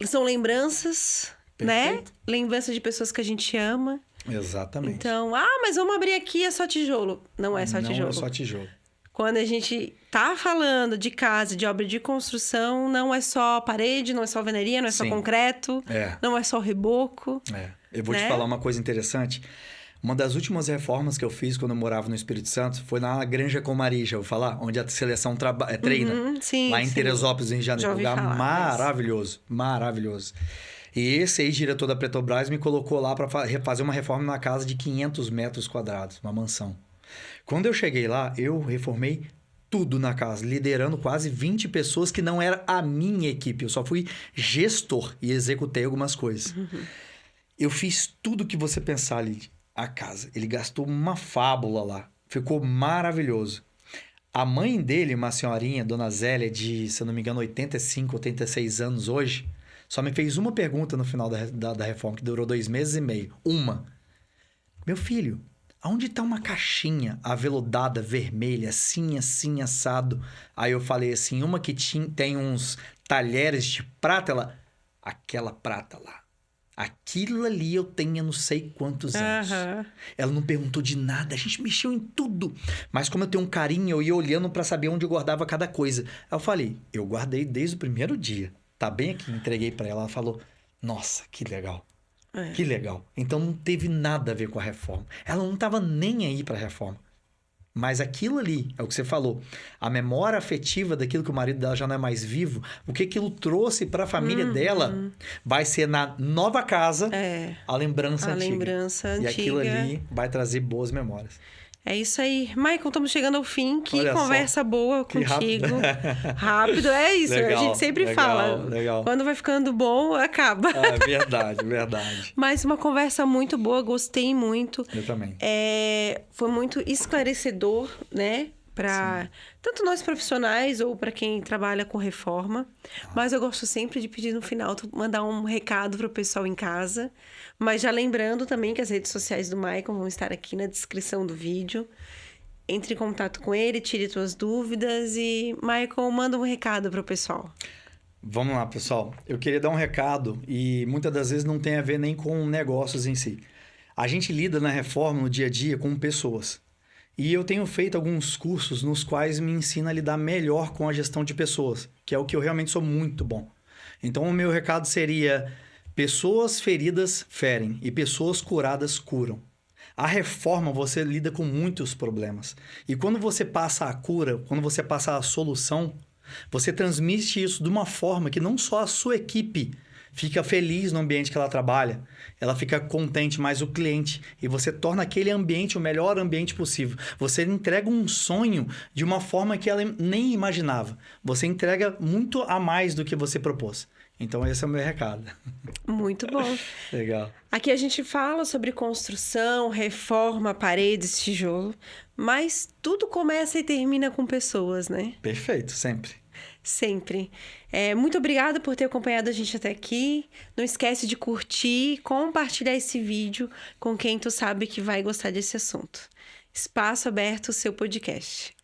São lembranças, né? Lembranças de pessoas que a gente ama. Exatamente. Então, mas vamos abrir aqui, é só tijolo. Não é só tijolo. Não é só tijolo. Quando a gente tá falando de casa, de obra de construção, não é só parede, não é só alvenaria, não é só concreto, não é só reboco. Eu vou te falar uma coisa interessante. Uma das últimas reformas que eu fiz quando eu morava no Espírito Santo foi na Granja Comari, já vou falar, onde a seleção treina. Lá em Teresópolis, Rio de Janeiro. Um lugar maravilhoso, maravilhoso. E esse ex-diretor da Petrobras me colocou lá para fazer uma reforma na casa de 500 metros quadrados, uma mansão. Quando eu cheguei lá, eu reformei tudo na casa, liderando quase 20 pessoas que não era a minha equipe. Eu só fui gestor e executei algumas coisas. Eu fiz tudo que você pensar ali, a casa. Ele gastou uma fábula lá. Ficou maravilhoso. A mãe dele, uma senhorinha, Dona Zélia, de, se eu não me engano, 85, 86 anos hoje, só me fez uma pergunta no final da reforma, que durou 2 meses e meio. Meu filho, aonde está uma caixinha aveludada, vermelha, assim, assim, assado? Aí eu falei assim, uma que tem uns talheres de prata, aquela prata lá. Aquilo ali eu tenho não sei quantos anos. Ela não perguntou de nada, a gente mexeu em tudo. Mas como eu tenho um carinho, eu ia olhando para saber onde eu guardava cada coisa. Aí eu falei, eu guardei desde o primeiro dia. Tá bem aqui, entreguei para ela. Ela falou, nossa, que legal. Que legal. Então não teve nada a ver com a reforma. Ela não estava nem aí para a reforma. Mas aquilo ali, é o que você falou, a memória afetiva daquilo que o marido dela já não é mais vivo, o que aquilo trouxe para a família dela, vai ser na nova casa a lembrança antiga. E aquilo ali vai trazer boas memórias. É isso aí. Maicon, estamos chegando ao fim. Que Olha conversa só. Boa Que contigo. Rápido, é isso. Legal, a gente sempre fala. Legal. Quando vai ficando bom, acaba. Verdade. Mas uma conversa muito boa, gostei muito. Eu também. Foi muito esclarecedor, né? Para tanto nós profissionais ou para quem trabalha com reforma. Mas eu gosto sempre de pedir no final, mandar um recado para o pessoal em casa. Mas já lembrando também que as redes sociais do Maicon vão estar aqui na descrição do vídeo. Entre em contato com ele, tire suas dúvidas e, Maicon, manda um recado para o pessoal. Vamos lá, pessoal. Eu queria dar um recado e muitas das vezes não tem a ver nem com negócios em si. A gente lida na reforma, no dia a dia, com pessoas. E eu tenho feito alguns cursos nos quais me ensina a lidar melhor com a gestão de pessoas, que é o que eu realmente sou muito bom. Então, o meu recado seria: pessoas feridas ferem e pessoas curadas curam. A reforma, você lida com muitos problemas. E quando você passa a cura, quando você passa a solução, você transmite isso de uma forma que não só a sua equipe fica feliz no ambiente que ela trabalha, ela fica contente, mas o cliente. E você torna aquele ambiente o melhor ambiente possível. Você entrega um sonho de uma forma que ela nem imaginava. Você entrega muito a mais do que você propôs. Então, esse é o meu recado. Muito bom. Legal. Aqui a gente fala sobre construção, reforma, paredes, tijolo, mas tudo começa e termina com pessoas, né? Perfeito, sempre. Sempre. Muito obrigada por ter acompanhado a gente até aqui. Não esquece de curtir, compartilhar esse vídeo com quem tu sabe que vai gostar desse assunto. Espaço Aberto, seu podcast.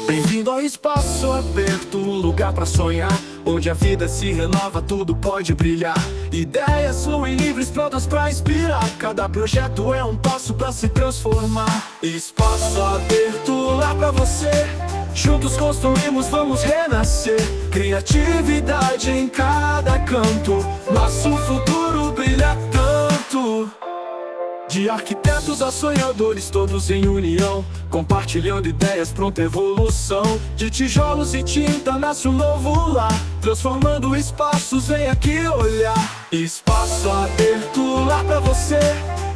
Bem-vindo ao Espaço Aberto, um lugar pra sonhar, onde a vida se renova, tudo pode brilhar. Ideias fluem livres, prontas pra inspirar. Cada projeto é um passo pra se transformar. Espaço Aberto, lá pra você. Juntos construímos, vamos renascer. Criatividade em cada canto, nosso futuro brilha tanto. De arquitetos a sonhadores, todos em união, compartilhando ideias, pronta evolução. De tijolos e tinta nasce um novo lar, transformando espaços, vem aqui olhar. Espaço Aberto, lá pra você.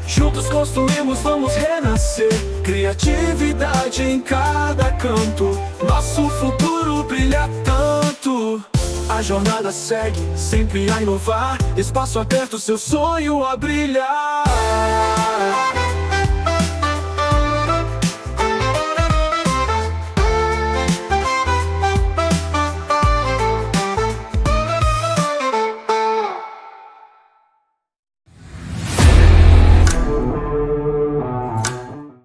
Juntos construímos, vamos renascer. Criatividade em cada canto, nosso futuro brilha tanto. A jornada segue, sempre a inovar. Espaço Aberto, seu sonho a brilhar.